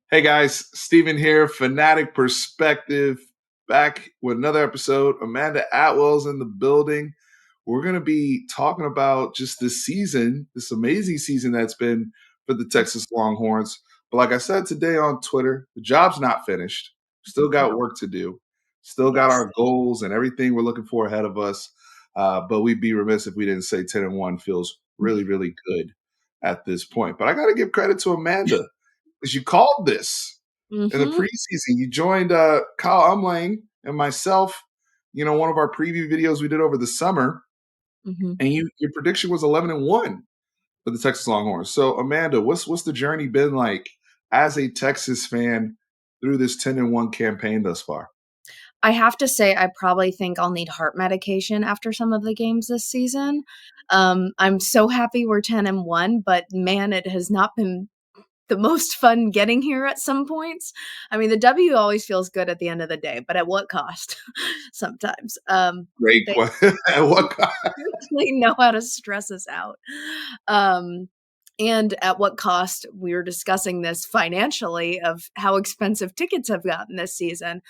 Hey guys, Steven here, Fanatic Perspective, back with another episode. Amanda Atwell's in the building. We're going to be talking about just this season, this amazing season that's been for the Texas Longhorns. But like I said today on Twitter, the job's not finished. Still got No. work to do. Still got Yes. our goals and everything we're looking for ahead of us. But we'd be remiss if we didn't say 10-1 feels really, really good at this point. But I got to give credit to Amanda because you called this in the Mm-hmm. preseason. You joined Kyle Umlang and myself, one of our preview videos we did over the summer, Mm-hmm. and your prediction was 11-1 for the Texas Longhorns. So Amanda, what's the journey been like as a Texas fan through this 10-1 campaign thus far? I have to say, I probably think I'll need heart medication after some of the games this season. I'm so happy we're 10-1, but man, it has not been the most fun getting here at some points. I mean, the W always feels good at the end of the day, but at what cost? Sometimes. Great They question. What kind? really know how to stress us out. Um, and at what cost? We were discussing this financially of how expensive tickets have gotten this season.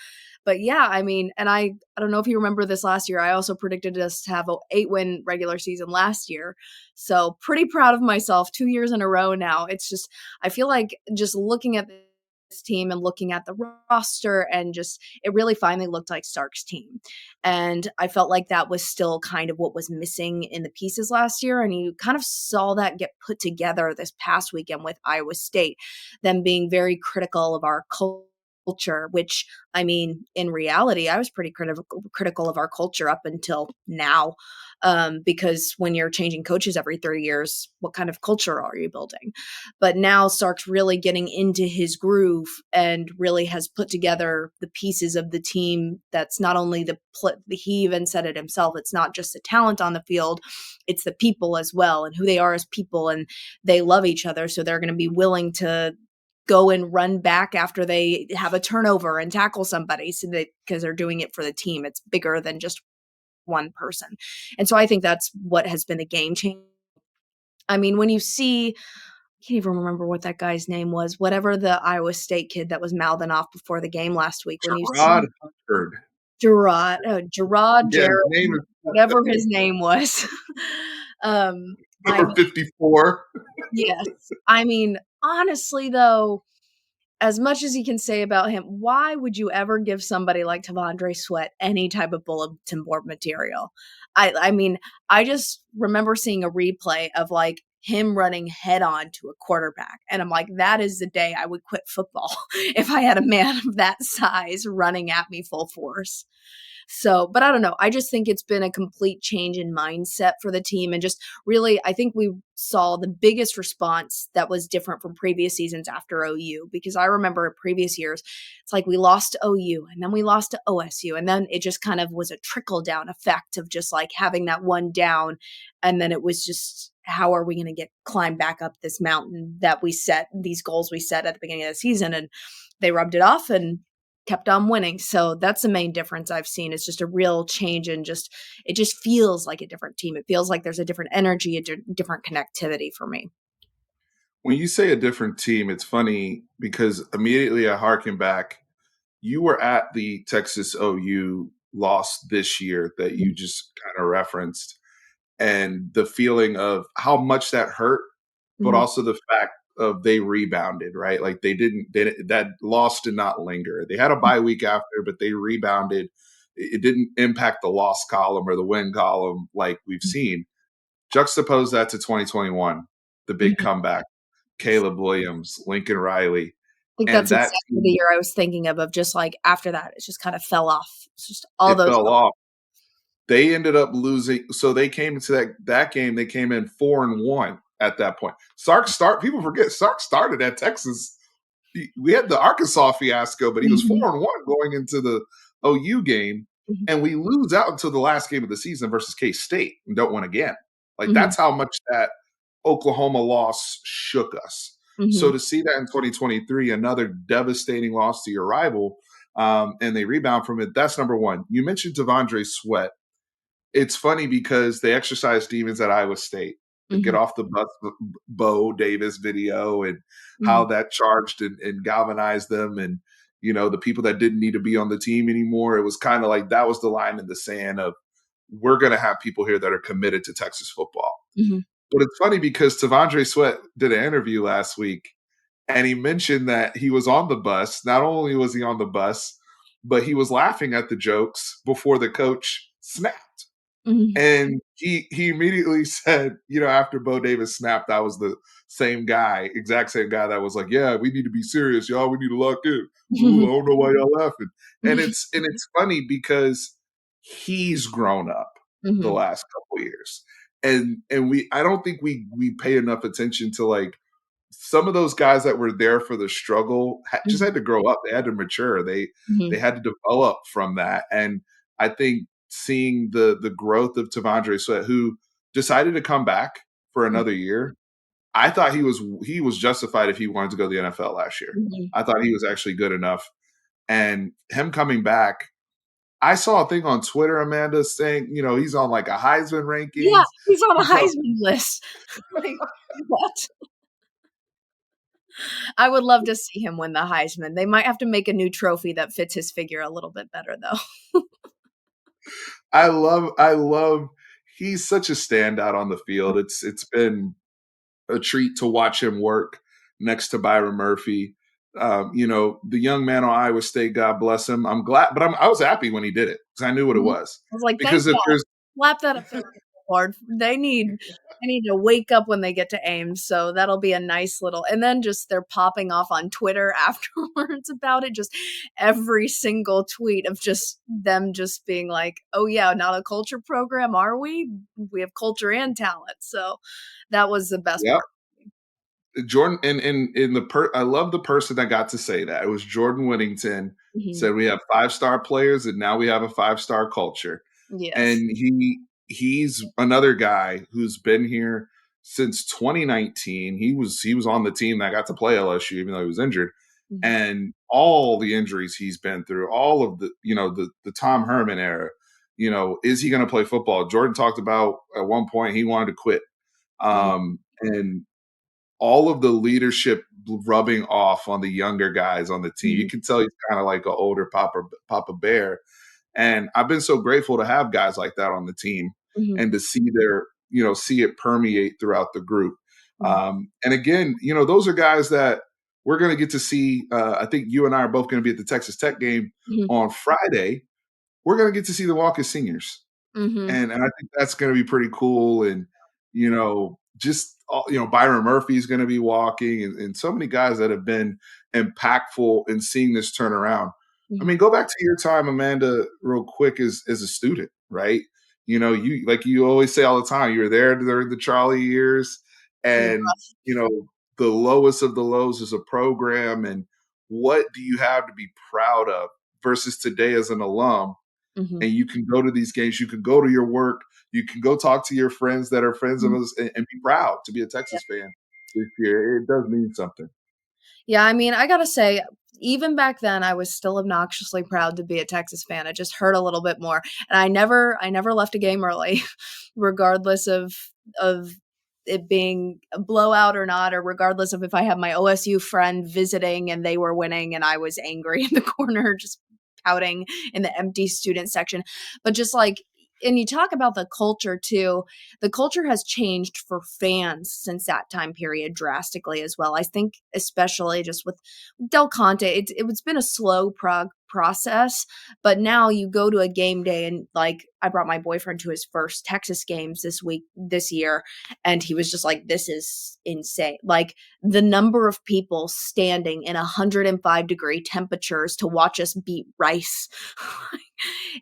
But yeah, I mean, and I don't know if you remember this last year. I also predicted us to have a 8-win regular season last year. So pretty proud of myself 2 years in a row now. It's just I feel like just looking at this team and looking at the roster and just it really finally looked like Stark's team. And I felt like that was still kind of what was missing in the pieces last year. And you kind of saw that get put together this past weekend with Iowa State, them being very critical of our culture, which I mean, in reality, I was pretty critical of our culture up until now. Because when you're changing coaches every 3 years, what kind of culture are you building? But now Sark's really getting into his groove and really has put together the pieces of the team. That's not only he even said it himself. It's not just the talent on the field, it's the people as well and who they are as people. And they love each other. So they're going to be willing to go and run back after they have a turnover and tackle somebody so that because they're doing it for the team. It's bigger than just one person. And so I think that's what has been the game changer. I mean, when you see I can't even remember what that guy's name was, whatever the Iowa State kid that was mouthing off before the game last week, when you Rod see Huntford. Gerard, Yeah, his Jared, name is whatever his name was. I number mean, 54. yes. I mean, honestly, though, as much as you can say about him, why would you ever give somebody like Tavondre Sweat any type of bulletin board material? I mean, I just remember seeing a replay of like him running head on to a quarterback. And I'm like, that is the day I would quit football if I had a man of that size running at me full force. So, but I don't know. I just think it's been a complete change in mindset for the team. And just really, I think we saw the biggest response that was different from previous seasons after OU. Because I remember in previous years, it's like we lost to OU and then we lost to OSU. And then it just kind of was a trickle down effect of just like having that one down. And then it was just, how are we going to climb back up this mountain that we set, these goals we set at the beginning of the season? And they rubbed it off and kept on winning. So that's the main difference I've seen. It's just a real change and just it just feels like a different team. It feels like there's a different energy, different connectivity for me. When you say a different team, it's funny because immediately I harken back. You were at the Texas OU loss this year that you just kind of referenced, and the feeling of how much that hurt, but Mhm. also the fact of they rebounded, right? Like that loss did not linger. They had a bye week after, but they rebounded. It didn't impact the loss column or the win column like we've seen. Juxtapose that to 2021, the big Mhm. comeback. Caleb Williams, Lincoln Riley, I think and that's that exactly the team, year I was thinking of just like after that, it just kind of fell off. It's just all it those. fell off. They ended up losing. So they came into that game. They came in 4-1 at that point. People forget Sark started at Texas. We had the Arkansas fiasco, but he was Mhm. 4-1 going into the OU game, Mhm. and we lose out until the last game of the season versus K State and don't win again. Like Mhm. that's how much that Oklahoma loss shook us. So Mhm. to see that in 2023, another devastating loss to your rival, and they rebound from it. That's number one. You mentioned Devondre Sweat. It's funny because they exercised demons at Iowa State. the get Mhm. off the bus Bo Davis video and how Mhm. that charged and galvanized them and the people that didn't need to be on the team anymore. It was kind of like that was the line in the sand of we're going to have people here that are committed to Texas football. Mhm. But it's funny because Tavondre Sweat did an interview last week and he mentioned that he was on the bus. Not only was he on the bus, but he was laughing at the jokes before the coach snapped. Mhm. And he immediately said, after Bo Davis snapped, I was the same guy, exact same guy that was like, "Yeah, we need to be serious, y'all. We need to lock in. Ooh, I don't know why y'all laughing." And it's funny because he's grown up the Mhm. last couple years, and I don't think we pay enough attention to like some of those guys that were there for the struggle just Mhm. had to grow up. They had to mature. They Mhm. had to develop from that. And I think seeing the growth of Tavondre Sweat, who decided to come back for another year, I thought he was justified if he wanted to go to the NFL last year. Mhm. I thought he was actually good enough. And him coming back, I saw a thing on Twitter, Amanda, saying, he's on like a Heisman Yeah, rankings. he's on a He's on Heisman list. Like, what? I would love to see him win the Heisman. They might have to make a new trophy that fits his figure a little bit better, though. I love he's such a standout on the field. It's been a treat to watch him work next to Byron Murphy. The young man on Iowa State, God bless him. I'm glad, but I was happy when he did it because I knew what it Mhm. was. I was like, "Thank Because if God." there's Slap that up there on the board. They need to wake up when they get to Ames, so that'll be a nice little and then just they're popping off on Twitter afterwards about it, just every single tweet of just them just being like, "Oh, yeah, not a culture program, are we? We have culture and talent." So, that was the best yeah, part. Jordan in I love the person that got to say that. It was Jordan Whittington Mhm. said we have 5-star players and now we have a 5-star culture. Yes. And he's another guy who's been here since 2019. He was on the team that got to play LSU even though he was injured. Mhm. And all the injuries he's been through, all of the Tom Herman era, is he going to play football? Jordan talked about at one point he wanted to quit. Mhm. And all of the leadership rubbing off on the younger guys on the team. You Mhm. can tell he's kind of like an older Papa Bear. And I've been so grateful to have guys like that on the team Mhm. and to see it permeate throughout the group. Mhm. And again, those are guys that we're going to get to see. I think you and I are both going to be at the Texas Tech game Mhm. on Friday. We're going to get to see the walk as seniors. Mhm. And I think that's gonna be pretty cool, and, just Byron Murphy's gonna be walking and so many guys that have been impactful in seeing this turn around. I Mhm. mean, go back to your time, Amanda, real quick as a student, right? You like you always say all the time, you were there during the Charlie years, It was and, rough. the lowest of the lows is a program, and what do you have to be proud of versus today as an alum Mhm. and you can go to these games. You can go to your work. You can go talk to your friends that are friends of Mhm. us and be proud to be a Texas fan this year. It does mean something. Yeah, I mean, I gotta say, even back then, I was still obnoxiously proud to be a Texas fan. It just hurt a little bit more, and I never left a game early, regardless of it being a blowout or not, or regardless of if I had my OSU friend visiting and they were winning and I was angry in the corner, just pouting in the empty student section. But just like, and you talk about the culture too. The culture has changed for fans since that time period drastically as well. I think especially just with Del Conte, it's been a slow process, but now you go to a game day and like I brought my boyfriend to his first Texas games this year, and he was just like, "This is insane!" Like the number of people standing in 105-degree temperatures to watch us beat Rice.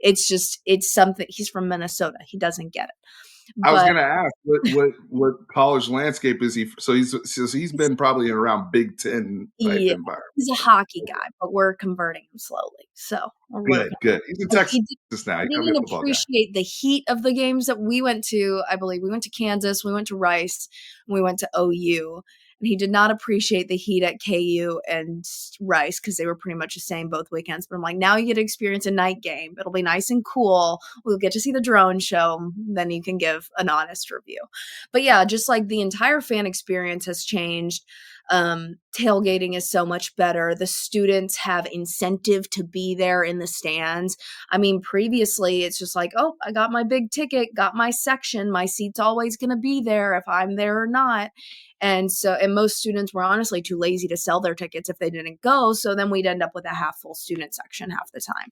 It's something. He's from Minnesota. He doesn't get it, I was but going to ask what college landscape is he? So he's he's, been probably in around Big Ten type yeah, environment. he's a hockey guy, but we're converting him slowly. So we're Good, working. good. He's in But Texas now. he He's gonna be a didn't football guy. appreciate the heat of the games that we went to. I believe we went to Kansas, we went to Rice, and we went to OU. and he did not appreciate the heat at KU and Rice because they were pretty much the same both weekends. But I'm like, now you get to experience a night game. It'll be nice and cool. We'll get to see the drone show. Then you can give an honest review. But yeah, just like the entire fan experience has changed. Tailgating is so much better. The students have incentive to be there in the stands. I mean, previously it's just like, oh, I got my big ticket, got my section, my seat's always going to be there if I'm there or not. And most students were honestly too lazy to sell their tickets if they didn't go. So then we'd end up with a half full student section half the time.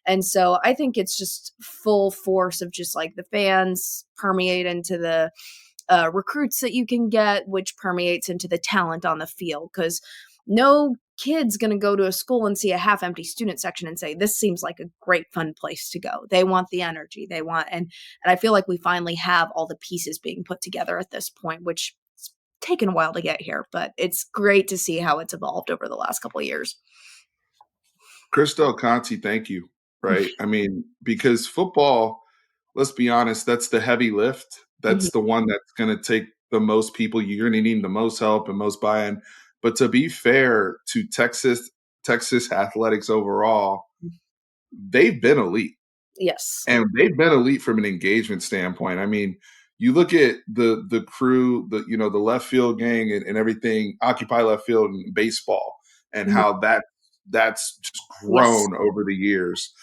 And so I think it's just full force of just like the fans permeate into the recruits that you can get, which permeates into the talent on the field. Because no kid's going to go to a school and see a half empty student section and say, this seems like a great fun place to go. They want the energy they want. And I feel like we finally have all the pieces being put together at this point, which it's taken a while to get here, but it's great to see how it's evolved over the last couple of years. Chris Del Conte, thank you. Right? I mean, because football, let's be honest, that's the heavy lift. Mhm. That's the one that's going to take the most people. You're going to need the most help and most buy-in. But to be fair to Texas athletics overall, they've been elite. Yes. And they've been elite from an engagement standpoint. I mean, you look at the crew, the left field gang and everything, occupy left field in baseball, and Mhm. how that's just Yes. grown over the years.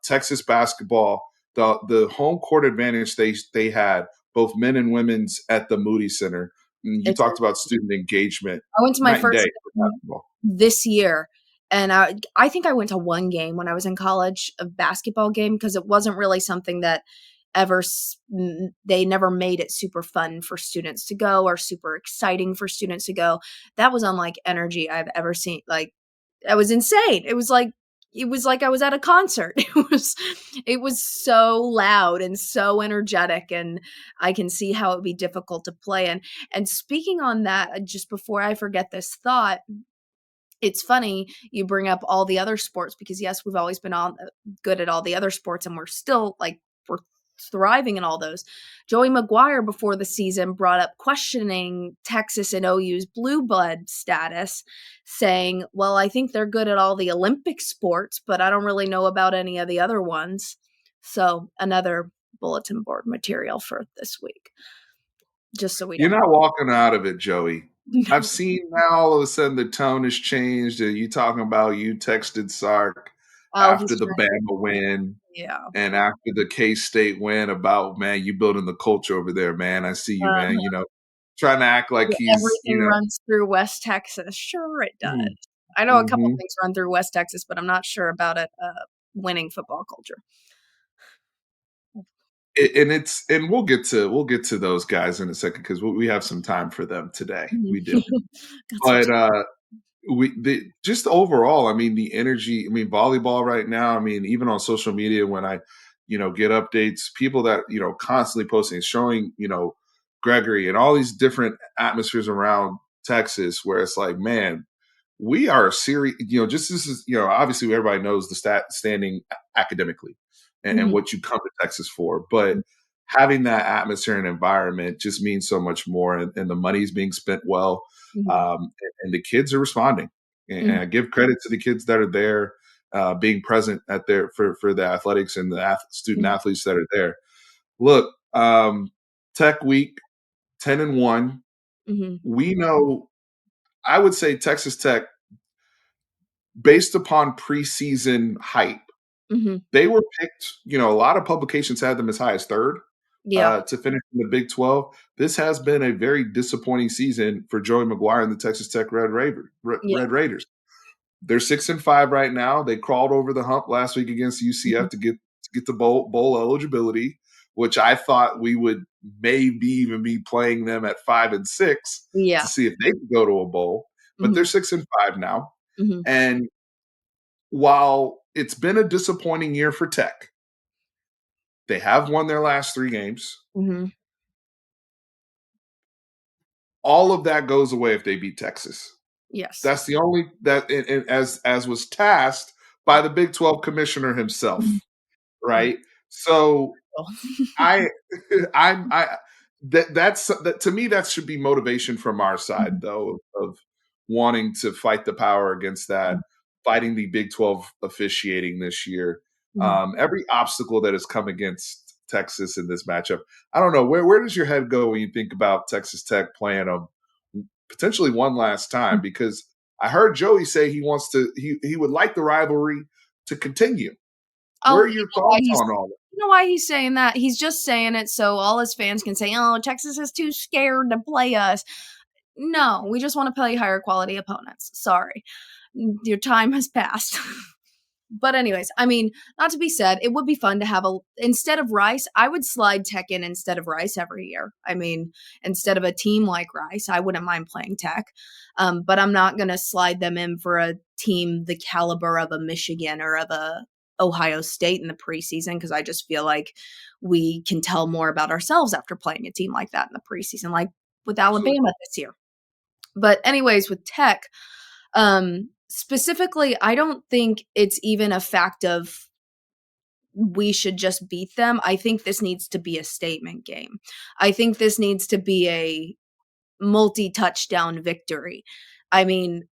Texas basketball, the home court advantage they had, both men and women's at the Moody Center. And you It's talked about student engagement, I went to my night and day first for game basketball. this year, and I think I went to one game when I was in college, a basketball game, because it wasn't really something that they never made it super fun for students to go or super exciting for students to go. That was unlike energy I've ever seen. Like, that was insane. It was like I was at a concert. It was so loud and so energetic, and I can see how it would be difficult to play. And speaking on that, just before I forget this thought, it's funny you bring up all the other sports because yes, we've always been all good at all the other sports, and we're still like we're thriving in all those. Joey McGuire before the season brought up questioning Texas and OU's blue blood status, saying, "Well, I think they're good at all the Olympic sports, but I don't really know about any of the other ones." So another bulletin board material for this week, just so we You're don't. not walking out of it, Joey. I've seen now all of a sudden the tone has changed. And you talking about you texted Sark Oh, after he's the trying. Bama win Yeah. and after the K-State win about, man, you building the culture over there, man. I see you, man. Trying to act like he's, Everything runs through West Texas. Sure, it does. mm, I know a couple mhm. things run through West Texas, but I'm not sure about it winning football culture. And we'll get to those guys in a second because we have some time for them today. Mhm. We do. Got some. But just overall, I mean, the energy, I mean, volleyball right now, I mean, even on social media when I, get updates, people that, constantly posting, showing, Gregory and all these different atmospheres around Texas where it's like, man, we are serious, just this is, obviously everybody knows the standing academically and Mhm, what you come to Texas for, but having that atmosphere and environment just means so much more, and the money's being spent well, mhm, and the kids are responding. And mhm, I give credit to the kids that are there, being present at their for the athletics and the student mhm, athletes that are there. Look, Tech Week 10-1. mhm, We know. I would say Texas Tech, based upon preseason hype, mhm. they were picked. A lot of publications had them as high as third Yeah, to finish in the Big 12. This has been a very disappointing season for Joey McGuire and the Texas Tech yeah. Red Raiders. They're 6-5 right now. They crawled over the hump last week against UCF Mhm. to get the bowl eligibility, which I thought we would maybe even be playing them at 5-6 to Yeah. see if they could go to a bowl. But they're Mhm, 6-5 now. mhm, And while it's been a disappointing year for Tech, they have won their last 3 games. mhm. All of that goes away if they beat Texas. Yes. That's the only that as was tasked by the Big 12 commissioner Mhm. himself, right? So Cool. I I'm I that to me, that should be motivation from our side, Mhm, though, of wanting to fight the power against that, mhm, fighting the Big 12 officiating this year. mhm. Every obstacle that has come against Texas in this matchup. I don't know, where does your head go when you think about Texas Tech playing them potentially one last time? Because I heard Joey say he would like the rivalry to continue. Where Oh, are your thoughts on all that? you know why he's saying that? He's just saying it so all his fans can say, "Oh, Texas is too scared to play us." No, we just wanna play higher quality opponents. Sorry. Your time has passed. But anyways, I mean, not to be said, it would be fun to have a instead of Rice, I would slide Tech in instead of Rice every year. I mean, instead of a team like Rice, I wouldn't mind playing Tech. But I'm not going to slide them in for a team the caliber of a Michigan or of a Ohio State in the preseason because I just feel like we can tell more about ourselves after playing a team like that in the preseason, like with Absolutely. Alabama this year. But anyways, with Tech, specifically, I don't think it's even a fact of we should just beat them. I think this needs to be a statement game. I think this needs to be a multi-touchdown victory. I mean,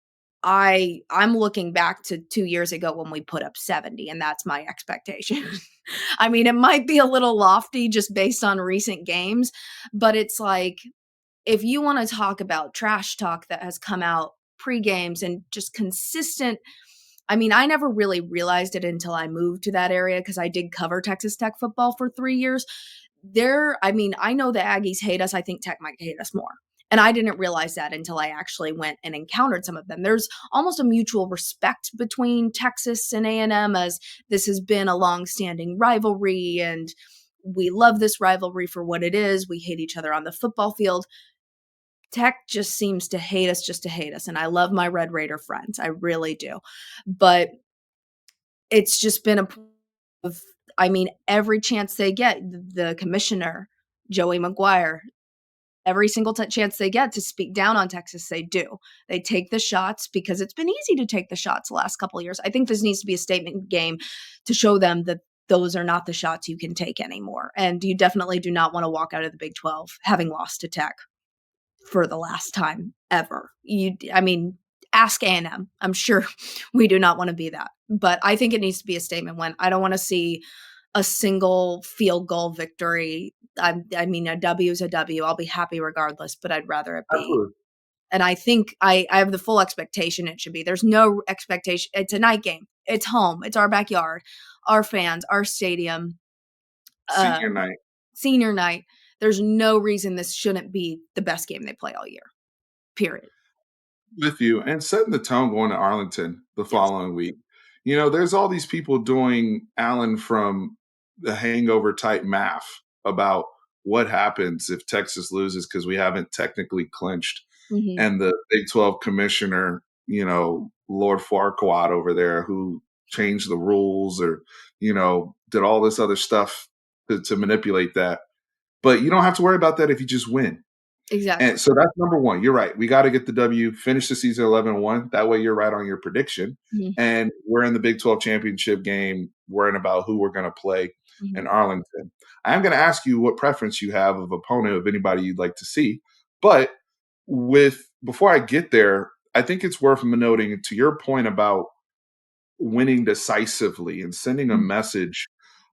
I'm looking back to 2 years ago when we put up 70 and that's my expectation. I mean, it might be a little lofty just based on recent games, but it's like if you want to talk about trash talk that has come out pre-games and just consistent. I mean, I never really realized it until I moved to that area because I did cover Texas Tech football for 3 years. I mean, I know the Aggies hate us. I think Tech might hate us more. And I didn't realize that until I actually went and encountered some of them. There's almost a mutual respect between Texas and A&M as this has been a long-standing rivalry and we love this rivalry for what it is. We hate each other on the football field. Tech just seems to hate us just to hate us, and I love my Red Raider friends, I really do, but it's just been a p of I mean, every chance they get, the commissioner, Joey McGuire, every single t chance they get to speak down on Texas, they do. They take the shots because it's been easy to take the shots the last couple of years. I think this needs to be a statement game to show them that those are not the shots you can take anymore, and you definitely do not wanna walk out of the Big 12 having lost to Tech for the last time ever. I mean, ask A&M. I'm sure we do not want to be that. But I think it needs to be a statement when I don't want to see a single field goal victory. I mean, a W is a W. I'll be happy regardless, but I'd rather it be. Absolutely. And I think I have the full expectation it should be. There's no expectation. It's a night game. It's home. It's our backyard, our fans, our stadium. Uh, Senior night. Senior night. There's no reason this shouldn't be the best game they play all year. Period. With you and setting the tone going to Arlington the Yes. following week. There's all these people doing Allen from the hangover type math about what happens if Texas loses because we haven't technically clinched. Mhm. And the Big 12 commissioner, Lord Farquaad over there, who changed the rules or, did all this other stuff to manipulate that. But you don't have to worry about that if you just win. And Exactly. so that's number one. You're right. We got to get the W, finish the season 11-1. That way you're right on your prediction. Mhm. And we're in the Big 12 championship game, worrying about who we're going to play in Mhm. Arlington. I'm going to ask you what preference you have of opponent of anybody you'd like to see. But before I get there, I think it's worth noting to your point about winning decisively and sending a Mhm. message.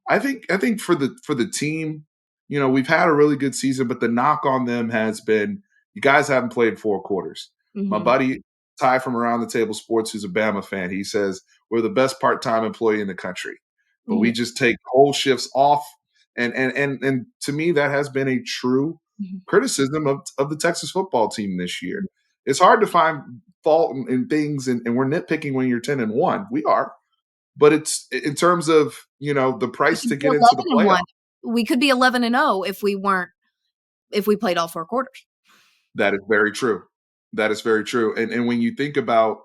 I think for the team, we've had a really good season, but the knock on them has been you guys haven't played 4 quarters. My Mhm. buddy Ty from Around the Table Sports, who's a Bama fan, he says we're the best part-time employee in the country, but we Mhm. just take whole shifts off. And to me, that has been a true Mhm. criticism of the Texas football team this year. It's hard to find fault in things, and we're nitpicking when you're 10-1. We are, but it's in terms of the We price could to be get into the 11-1. playoff. We could be 11-0 if we played all 4 quarters. That is very true. That is very true. And when you think about,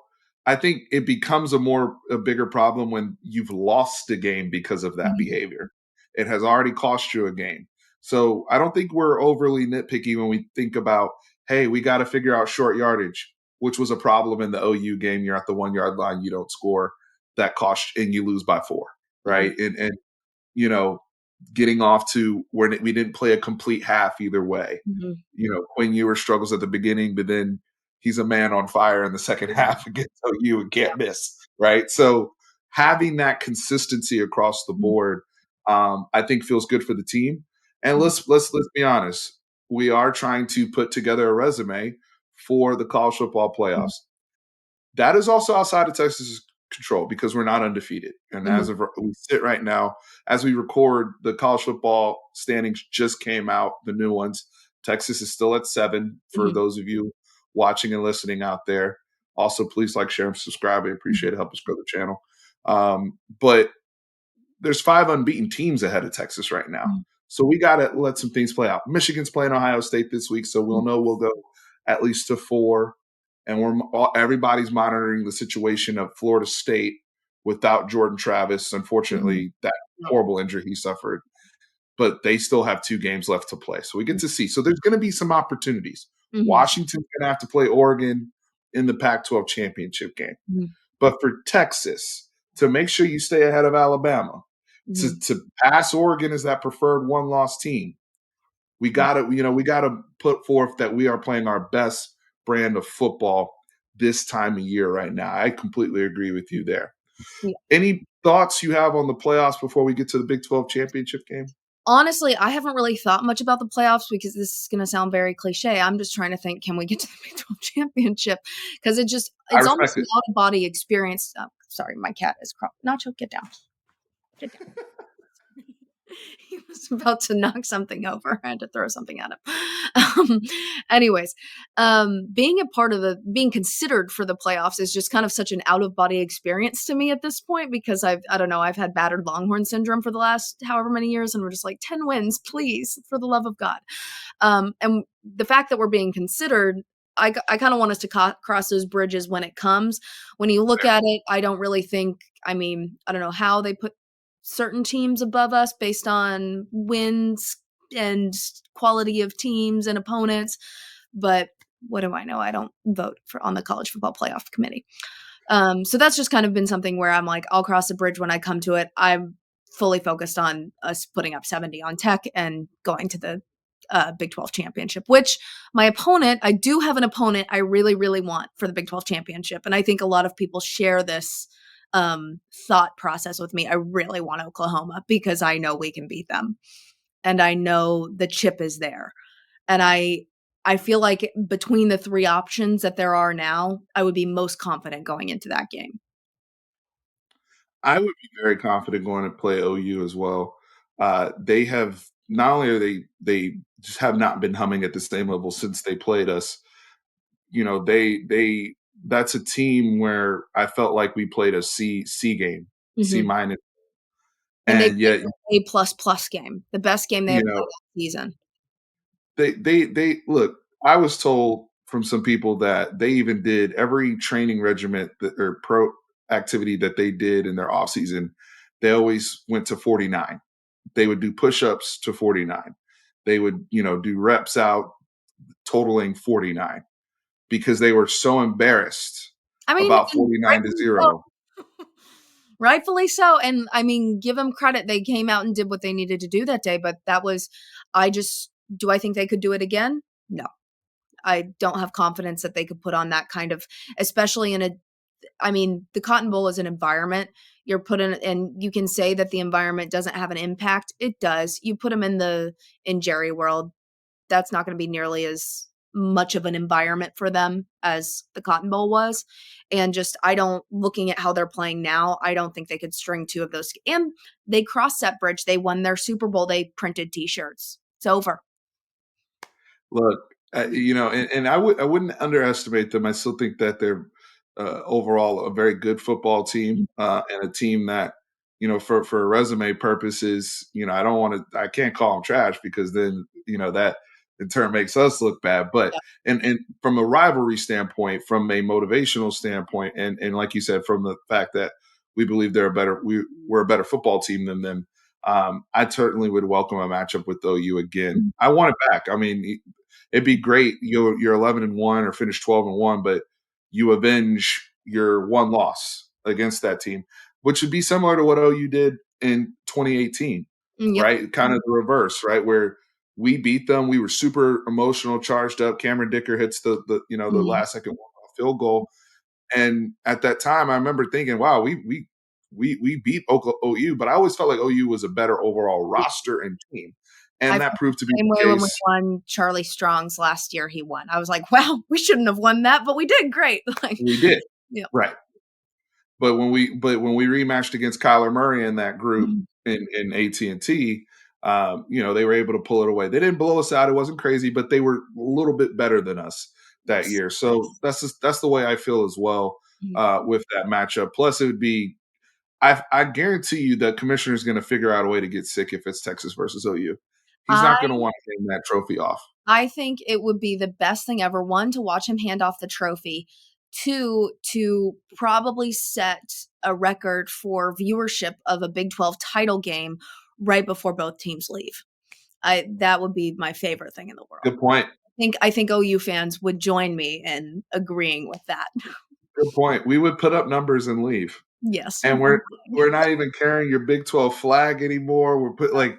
I think it becomes a bigger problem when you've lost a game because of that Mhm. behavior. It has already cost you a game. So I don't think we're overly nitpicky when we think about, hey, we got to figure out short yardage, which was a problem in the OU game. You're at the 1 yard line, you don't score, that cost and you lose by 4, Mhm. right? And you know getting off to where we didn't play a complete half either way. Mhm. Quinn Ewers struggles at the beginning, but then he's a man on fire in the second half against OU and can't miss, right? So having that consistency across the Mhm. board, I think feels good for the team. And Mhm. let's be honest, we are trying to put together a resume for the college football Mhm. playoffs. That is also outside of Texas's control because we're not undefeated. And as Mhm. of we sit right now, as we record, the college football standings just came out, the new ones. Texas is still at 7 for Mhm. those of you watching and listening out there. Also, please like, share, and subscribe. I appreciate Mhm. it. Help us grow the channel. But there's 5 unbeaten teams ahead of Texas right now. Mhm. So we got to let some things play out. Michigan's playing Ohio State this week, so we'll know we'll go at least to 4. And everybody's monitoring the situation of Florida State without Jordan Travis. Mhm. Unfortunately, that Yeah. horrible injury he suffered, but they still have 2 games left to play. So we get Mhm. to see. So there's going to be some opportunities. Mhm. Washington's going to have to play Oregon in the Pac-12 championship game. Mhm. But for Texas, to make sure you stay ahead of Alabama, Mhm. to pass Oregon as that preferred one-loss team, we gotta put forth that we are playing our best brand of football this time of year right now. I completely agree with you there. Yeah. Any thoughts you have on the playoffs before we get to the Big 12 championship game? Honestly, I haven't really thought much about the playoffs because this is gonna sound very cliche. I'm just trying to think, can we get to the Big 12 championship? Because I it's almost respect an it. out of body experience. Oh, sorry, my cat is Nacho, get down. Get down. He was about to knock something over. I had to throw something at him. Um, anyways, being considered for the playoffs is just kind of such an out of body experience to me at this point because I don't know, I've had battered Longhorn syndrome for the last however many years, and we're just like 10 wins, please, for the love of God. And the fact that we're being considered, I kind of want us to cross those bridges when it comes. When you look at it, I don't really think, I mean, I don't know how they put certain teams above us based on wins and quality of teams and opponents. But what do I know? I don't vote for on the college football playoff committee. So that's just kind of been something where I'm like, I'll cross the bridge when I come to it. I'm fully focused on us putting up 70 on Tech and going to the Big 12 championship, which my opponent, I do have an opponent I really, really want for the Big 12 championship. And I think a lot of people share this thought process with me. I really want Oklahoma because I know we can beat them. And I know the chip is there. And I feel like between the 3 options that there are now, I would be most confident going into that game. I would be very confident going to play OU as well. They have not only are they just have not been humming at the same level since they played us. They that's a team where I felt like we played a C game, C Mhm. minus, And they and played yet an A plus plus game, the best game they you have played know all season. they look. I was told from some people that they even did every training regiment or pro activity that they did in their off season. They always went to 49. They would do push-ups to 49. They would, do reps out totaling 49 because they were so embarrassed I mean, about and 49 to rightfully 0. so. Rightfully so, and I mean, give them credit, they came out and did what they needed to do that day, but that was I just do I think they could do it again? No. I don't have confidence that they could put on that kind of especially in a I mean, the Cotton Bowl is an environment. You're put in and you can say that the environment doesn't have an impact. It does. You put them in Jerry World, that's not gonna be nearly as much of an environment for them as the Cotton Bowl was, and just I don't looking at how they're playing now, I don't think they could string 2 of those and they crossed that bridge, they won their Super Bowl, they printed T-shirts. It's over. Look, and I wouldn't underestimate them. I still think that they're overall a very good football team and a team that for resume purposes, I can't call them trash because then that in turn makes us look bad. But Yeah. and from a rivalry standpoint, from a motivational standpoint, and like you said, from the fact that we believe we're a better football team than them. I certainly would welcome a matchup with OU again. Mhm. I want it back. I mean, it'd be great. You're 11-1 or finish 12-1, but you avenge your one loss against that team, which would be similar to what OU did in 2018. Yep. right? Kind of the reverse, right? Where we beat them, we were super emotional, charged up. Cameron Dicker hits the Mhm. last second field goal, and at that time, I remember thinking, "Wow, we beat OU," but I always felt like OU was a better overall Yeah. roster and team, I and that felt the proved to be same way the when we case. won Charlie Strong's last year he won. I was like, "Wow, we shouldn't have won that, but we did great." Like, We did, yep. right. But when we rematched against Kyler Murray in that group Mhm. in AT&T, they were able to pull it away. They didn't blow us out. It wasn't crazy, but they were a little bit better than us that Yes. year. So that's the way I feel as well Mhm. with that matchup. Plus, it would be I guarantee you the commissioner is going to figure out a way to get sick if it's Texas versus OU. He's not going to I want to hand that trophy off. I think it would be the best thing ever, 1, to watch him hand off the trophy, 2, to probably set a record for viewership of a Big 12 title game right before both teams leave. I That would be my favorite thing in the world. Good point. I think OU fans would join me in agreeing with that. Good point. We would put up numbers and leave. Yes. And we're not even carrying your Big 12 flag anymore. We're put like,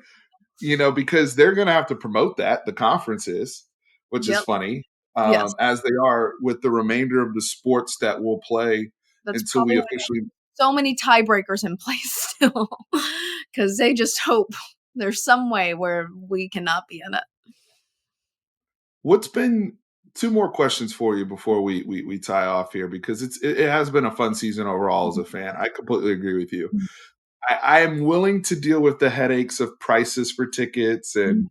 because they're gonna have to promote that, the conference is, which is Yep. funny, Yes. as they are with the remainder of the sports that will play That's until we probably officially. so many tiebreakers in place still because they just hope there's some way where we cannot be in it. What's been 2 more questions for you before we tie off here because it has been a fun season overall as a fan. I completely agree with you. Mhm. I am willing to deal with the headaches of prices for tickets and Mhm.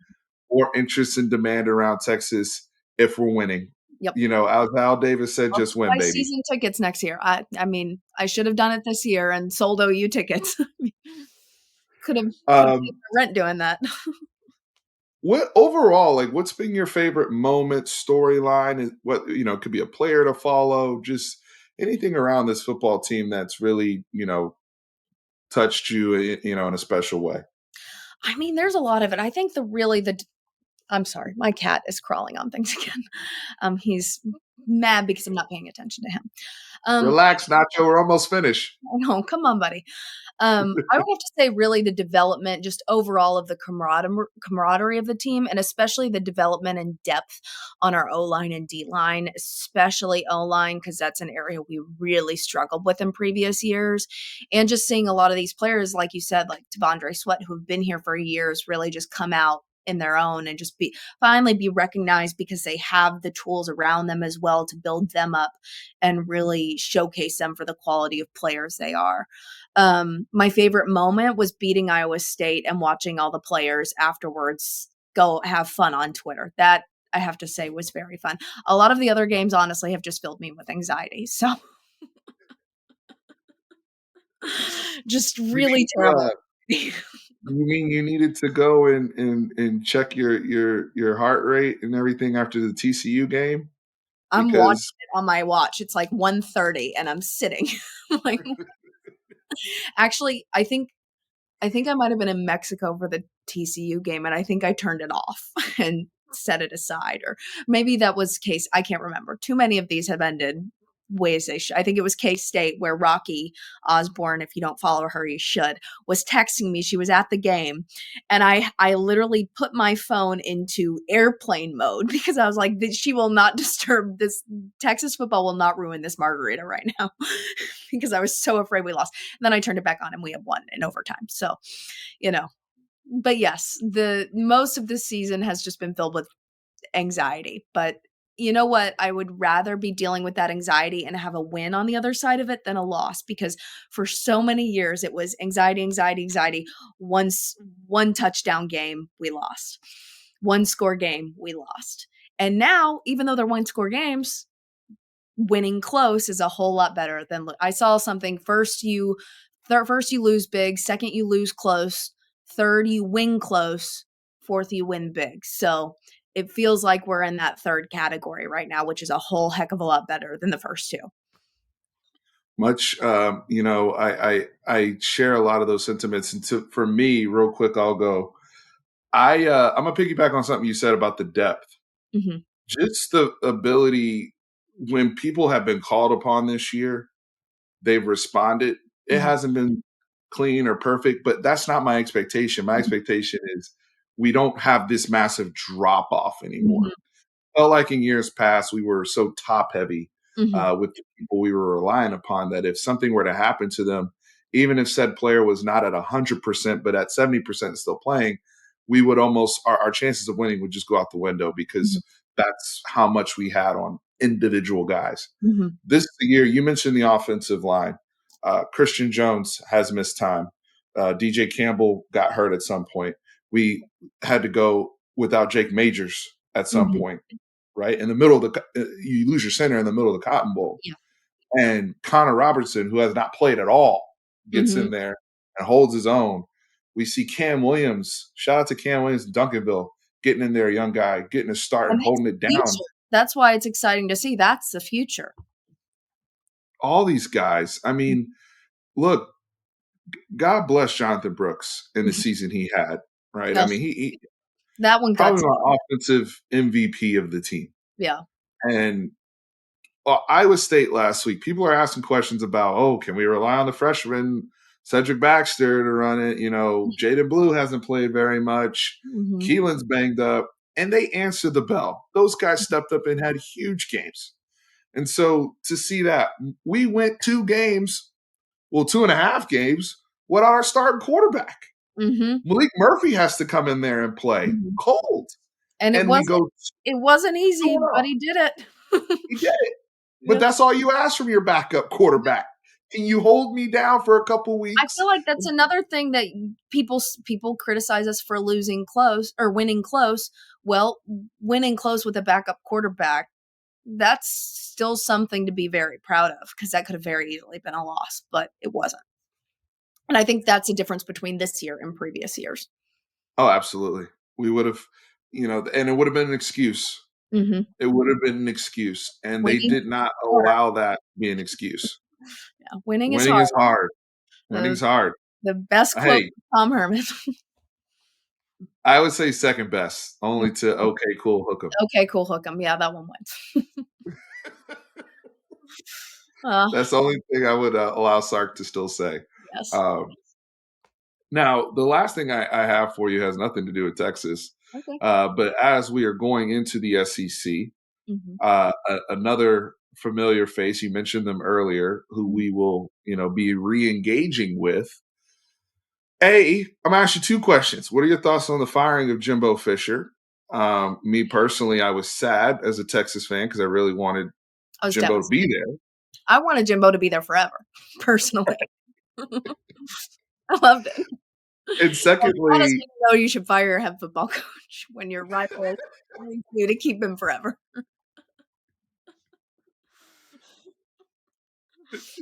more interest and demand around Texas if we're winning. Yep. As Al Davis said, I'll just just win, buy baby. season tickets next year. I mean, I should have done it this year and sold OU tickets. Could have paid Um, my rent doing that. what overall, like, what's been your favorite moment, storyline? What it could be a player to follow, just anything around this football team that's really touched you, in a special way. I mean, there's a lot of it. I think the I'm sorry, my cat is crawling on things again. He's mad because I'm not paying attention to him. I Relax, Nacho. We're almost finished. know, come on, buddy. I would have to say really the development just overall of the camaraderie of the team, and especially the development and depth on our O-line and D-line, especially O-line, because that's an area we really struggled with in previous years. And just seeing a lot of these players, like you said, like Devondre Sweat, who've been here for years, really just come out in their own and just finally be recognized because they have the tools around them as well to build them up and really showcase them for the quality of players they are. My favorite moment was beating Iowa State and watching all the players afterwards go have fun on Twitter. That I have to say was very fun. A lot of the other games honestly have just filled me with anxiety. So just You really need terrible. you mean you needed to go and check your heart rate and everything after the TCU game? I'm watching Because it on my watch. It's like 1:30 and I'm sitting. Like actually, I think I might have been in Mexico for the TCU game, and I think I turned it off and set it aside, or maybe that was case. I can't remember. Too many of these have ended ways they should. I think it was K State where Rocky Osborne, if you don't follow her, you should, was texting me. She was at the game, and I literally put my phone into airplane mode because I was like, she will not disturb this. Texas football will not ruin this margarita right now because I was so afraid we lost. And then I turned it back on and we have won in overtime. So, you know, but yes, the most of this season has just been filled with anxiety. But you know what? I would rather be dealing with that anxiety and have a win on the other side of it than a loss because for so many years it was anxiety, anxiety, anxiety. Once one touchdown game, we lost. One score game, we lost. And now, even though they're one score games, winning close is a whole lot better than I saw something first you lose big, second you lose close, third you win close, fourth you win big. So it feels like we're in that third category right now, which is a whole heck of a lot better than the first two. much, I share a lot of those sentiments. And for me, real quick, I'll go. I'm gonna piggyback on something you said about the depth. Mhm. Just the ability when people have been called upon this year, they've responded. It Mhm. hasn't been. clean or perfect, but that's not my expectation. My expectation is we don't have this massive drop off anymore. Mhm. Felt like in years past we were so top heavy Mhm. with the people we were relying upon that if something were to happen to them, even if said player was not at 100% but at 70% still playing, we would almost our chances of winning would just go out the window Mhm. because that's how much we had on individual guys. Mhm. This is the year you mentioned the offensive line. Christian Jones has missed time. DJ Campbell got hurt at some point. We had to go without Jake Majors at some Mhm. point, right? In the middle of you lose your center in the middle of the Cotton Bowl. Yeah. And Connor Robertson, who has not played at all, gets Mhm. in there and holds his own. We see Cam Williams, shout out to Cam Williams, Duncanville, getting in there, a young guy, getting a start and And that's holding the it down. future. That's why it's exciting to see. That's the future. All these guys. I mean, look, God bless Jonathan Brooks in the Mhm. season he had, right? I Ugh, mean, he that one probably guts me. my offensive MVP of the team. Yeah. And Iowa State last week, people are asking questions about, oh, can we rely on the freshman Cedric Baxter to run it? You know, Jaden Blue hasn't played very much. Mhm. Keelan's banged up. And they answered the bell. Those guys stepped up and had huge games. And so to see that, we went 2 games, well, 2.5 games, without our starting quarterback. Mhm. Malik Murphy has to come in there and play Mhm. cold. And And we go it wasn't 2 easy, and but 0. he did it. He did it. But Yeah. that's all you ask from your backup quarterback. Can you hold me down for a couple I weeks? feel like that's another thing that people criticize us for losing close or winning close. Well, winning close with a backup quarterback, that's still something to be very proud of because that could have very easily been a loss, but it wasn't. And I think that's a difference between this year and previous years. Oh, absolutely. We would have, and it would have been an excuse. Mhm. It would have been an excuse. And they Winning did not is hard. allow that to be an excuse. Yeah, winning is Winning hard. is hard. The Winning's hard. the best quote Hey, from Tom Herman. I would say second best, only to okay, cool, hook 'em. Okay, cool, hook 'em. Yeah, that one went. Uh, That's the only thing I would allow Sark to still say. yes. Um, Now, the last thing I have for you has nothing to do with Texas, Okay. but as we are going into the SEC, Mhm. another familiar face, you mentioned them earlier, who Mhm. we will, be re-engaging with. I'm gonna ask you 2 questions. What are your thoughts on the firing of Jimbo Fisher? Me personally, I was sad as a Texas fan because I really wanted I was Jimbo to devastated. be there. I wanted Jimbo to be there forever, personally. I loved it. And Like, secondly, honestly, you should fire your head football coach when your rival is trying to keep him forever.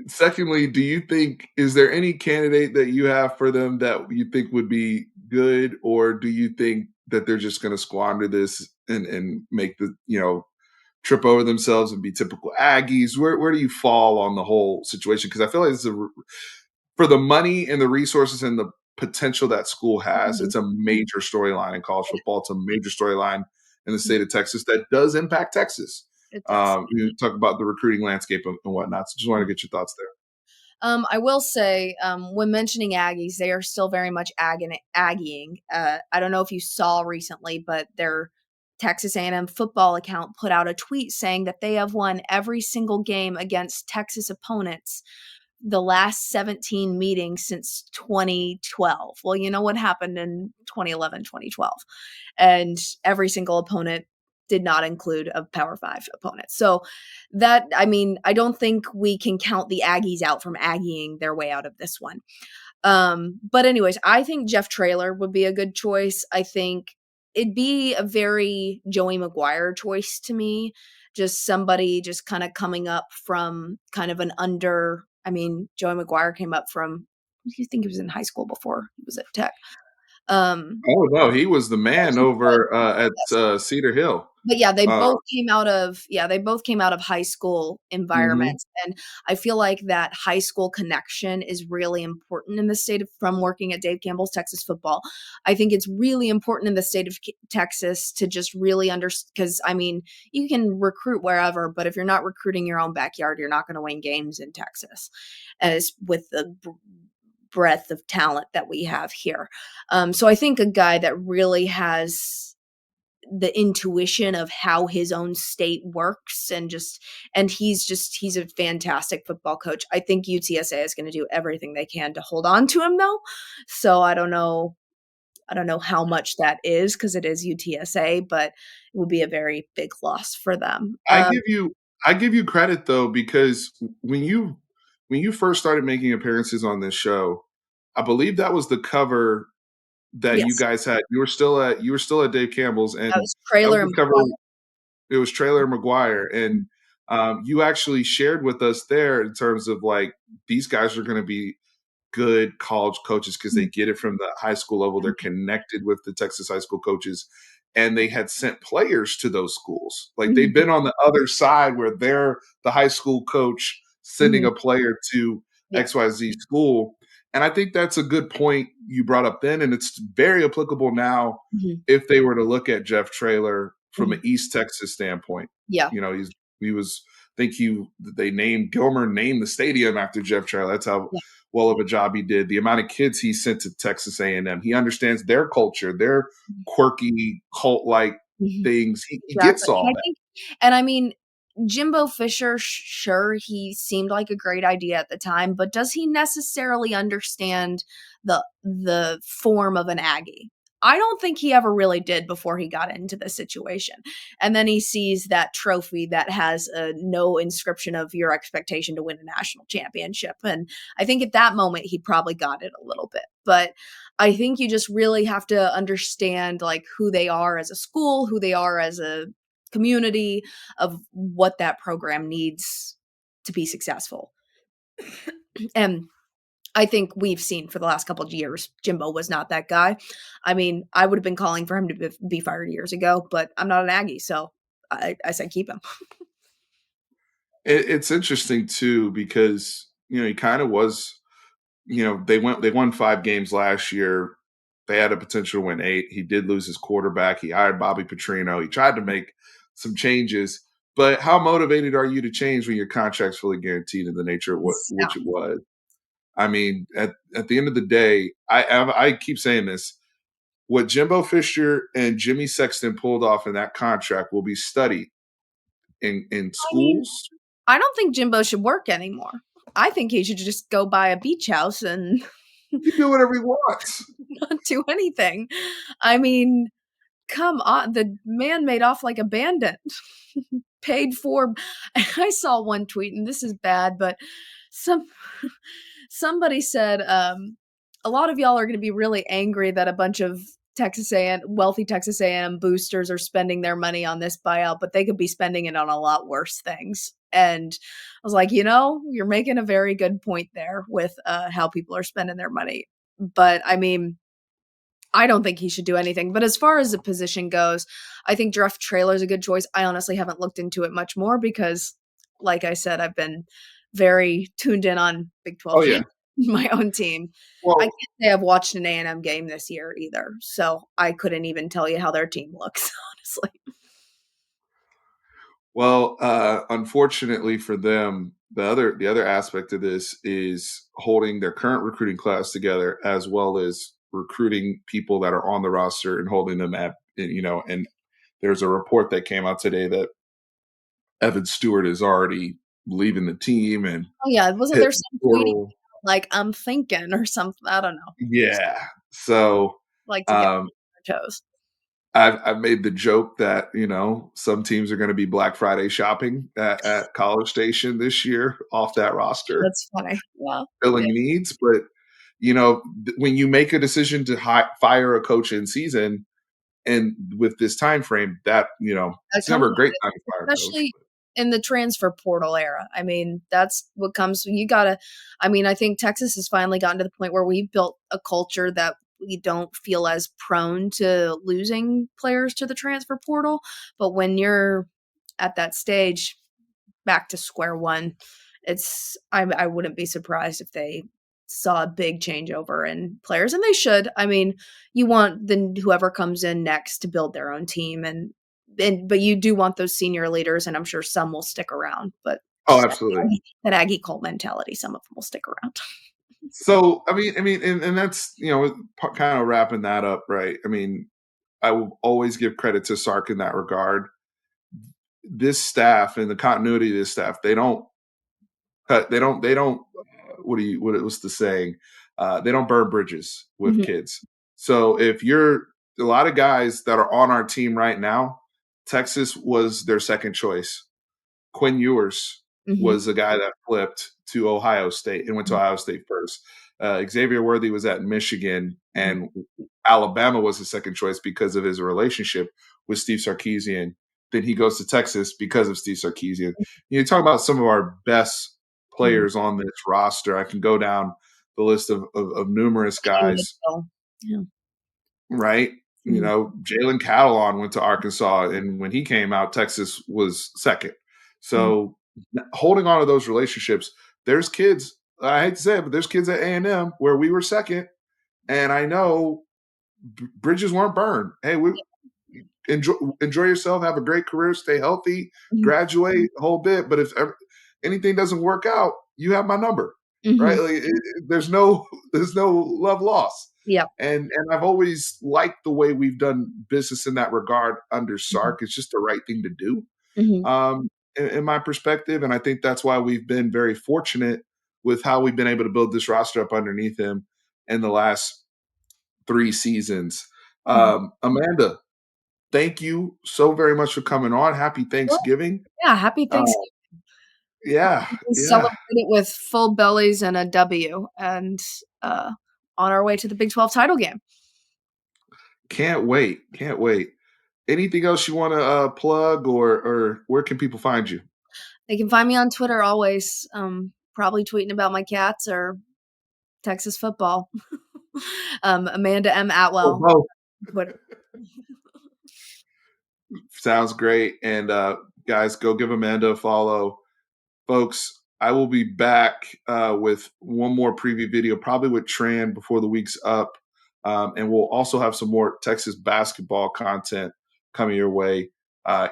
Secondly, do you think is there any candidate that you have for them that you think would be good, or do you think that they're just going to squander this and make the trip over themselves and be typical Aggies? Where do you fall on the whole situation? Because I feel like for the money and the resources and the potential that school has, Mhm. it's a major storyline in college It football. It's a major storyline in the is. state of Texas that does impact Texas. It does. You talk about the recruiting landscape and whatnot. So just want to get your thoughts there. I will say, when mentioning Aggies, they are still very much Aggieing. I don't know if you saw recently, but their Texas A&M football account put out a tweet saying that they have won every single game against Texas opponents the last 17 meetings since 2012. Well, you know what happened in 2011, 2012, and every single opponent did not include a Power 5 opponent. So that I mean, I don't think we can count the Aggies out from Aggieing their way out of this one. But anyways, I think Jeff Traylor would be a good choice. I think it'd be a very Joey Maguire choice to me. Just somebody just kind of coming up from kind of an under. I mean, Joey Maguire came up from. You think he was in high school before he was at Tech? Oh no, he was the Oh, man he was. over at Yes. Cedar Hill. But yeah, Uh, they both came out of high school mhm. environments, and I feel like that high school connection is really important in the state of from working at Dave Campbell's Texas Football. I think it's really important in the state of Texas to just really because I mean, you can recruit wherever, but if you're not recruiting your own backyard, you're not gonna win games in Texas. As with the breadth of talent that we have here. So I think a guy that really has the intuition of how his own state works and he's a fantastic football coach. I think UTSA is going to do everything they can to hold on to him though. So I don't know how much that is because it is UTSA, but it would be a very big loss for them. I give you I give you credit though, because when you first started making appearances on this show, I believe that was the cover that you Yes, guys had. You were still at Dave Campbell's, that and was that was Trailer the and cover. McGuire. It was Trailer McGuire, and you actually shared with us there in terms of like these guys are going to be good college coaches because they Mhm, get it from the high school level. They're mhm, connected with the Texas high school coaches, and they had sent players to those schools. Like they've mhm, been on the other side where they're the high school coach sending mhm. a player to Yeah. XYZ school. And I think that's a good point you brought up then. And it's very applicable now Mhm, if they were to look at Jeff Traylor from an mhm. East Texas standpoint. Yeah, You know, he was I think they named Gilmer named the stadium after Jeff Traylor. That's how yeah. well of a job he did. The amount of kids he sent to Texas A&M. He understands their culture, their Mhm, quirky cult like mhm. things. He gets Exactly, and all I that. think and I mean, Jimbo Fisher, sure, he seemed like a great idea at the time, but does he necessarily understand the form of an Aggie? I don't think he ever really did before he got into the situation, and then he sees that trophy that has, no inscription of your expectation to win a national championship, and I think at that moment, he probably got it a little bit, but I think you just really have to understand, like, who they are as a school, who they are as a community, of what that program needs to be successful. And I think we've seen for the last couple of years, Jimbo was not that guy. I mean, I would have been calling for him to be fired years ago, but I'm not an Aggie, so I said keep him. It's interesting too because he kind of was. They won 5 games last year. They had a potential to win 8. He did lose his quarterback. He hired Bobby Petrino. He tried to make some changes. But how motivated are you to change when your contract's fully guaranteed in the nature of Yeah. which it was? I mean, at the end of the day, I keep saying this. What Jimbo Fisher and Jimmy Sexton pulled off in that contract will be studied in I mean, schools. I don't think Jimbo should work anymore. I think he should just go buy a beach house and He can do whatever he wants. not do anything. I mean, come on, the man made off like a bandit. Paid for I saw one tweet, and this is bad, but some somebody said, "A lot of y'all are gonna be really angry that a bunch of Texas A&M wealthy Texas A&M boosters are spending their money on this buyout, but they could be spending it on a lot worse things." And I was like, you're making a very good point there with, how people are spending their money. But, I mean, I don't think he should do anything, but as far as the position goes, I think Jeff Traylor's a good choice. I honestly haven't looked into it much more because, like I said, I've been very tuned in on Big Oh 12 yeah. games, my own team. I Well, can't say I've watched an A&M game this year either, so I couldn't even tell you how their team looks, honestly. Unfortunately for them, the other aspect of this is holding their current recruiting class together, as well as recruiting people that are on the roster and holding them at And there's a report that came out today that Evan Stewart is already leaving the team and Oh, yeah, wasn't there hitting the some tweeting portal. like, "I'm thinking" or something? I don't know. Just Yeah. So like to get um, on their toes. I've made the joke that some teams are going to be Black Friday shopping at College Station this year off that roster, That's funny. Yeah. Yeah. filling needs. But when you make a decision to fire a coach in season, and with this time frame, that That it's comes never a great time to fire a coach. especially in the transfer portal era. I mean, that's what comes you gotta I mean, I think Texas has finally gotten to the point where we've built a culture that we don't feel as prone to losing players to the transfer portal, but when you're at that stage, back to square one. I wouldn't be surprised if they saw a big changeover in players, and they should. I mean, you want whoever comes in next to build their own team, and but you do want those senior leaders, and I'm sure some will stick around. But Oh, just absolutely. that Aggie cult mentality, some of them will stick around. So and that's kind of wrapping that up, right? I mean, I will always give credit to Sark in that regard. This staff and the continuity of this staff, they don't. What was the saying? They don't burn bridges with Mhm, kids. So if you're a lot of guys that are on our team right now, Texas was their second choice. Quinn Ewers mhm, was a guy that flipped to Ohio State and went to mhm, Ohio State first. Xavier Worthy was at Michigan, mhm, and Alabama was his second choice because of his relationship with Steve Sarkisian. Then he goes to Texas because of Steve Sarkisian. You talk about some of our best mhm. players on this roster. I can go down the list of numerous Playing guys, Midville. Yeah. right? Mhm, Jalen Catalon went to Arkansas, and when he came out, Texas was second. mhm. So holding on to those relationships, there's kids. I hate to say it, but there's kids at A&M where we were second, and I know bridges weren't burned. Hey, we enjoy yourself, have a great career, stay healthy, Mhm, graduate a whole bit. But if anything doesn't work out, you have my number, right? mhm. Like, there's no there's no love lost. Yep. And I've always liked the way we've done business in that regard under Mhm, Sark. It's just the right thing to do, mhm, in my perspective, and I think that's why we've been very fortunate with how we've been able to build this roster up underneath him in the last 3 seasons. mhm. Amanda, thank you so very much for coming on. Happy Sure. Thanksgiving. Yeah, happy Uh, Thanksgiving. yeah, We yeah. celebrate it with full bellies and a W, and, uh, on our way to the Big 12 title game. Can't wait. Can't wait. Anything else you want to plug, or where can people find you? They can find me on Twitter always, probably tweeting about my cats or Texas football. Amanda M. Oh, Atwell, both. Twitter. Sounds great. And guys, go give Amanda a follow. Folks, I will be back with one more preview video, probably with Tran before the week's up. And we'll also have some more Texas basketball content coming your way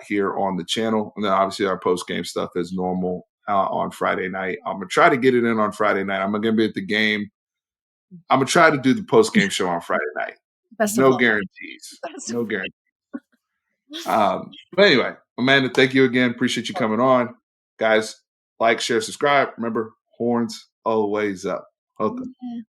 here on the channel. And then obviously our post game stuff is normal on Friday night. I'm going to try to get it in on Friday night. I'm going to be at the game. I'm going to try to do the post game show on Friday night. Best of No luck. guarantees. Best of No guarantees. But anyway, Amanda, thank you again. Appreciate you coming on. Guys, like, share, subscribe. Remember, horns always up. Welcome. luck.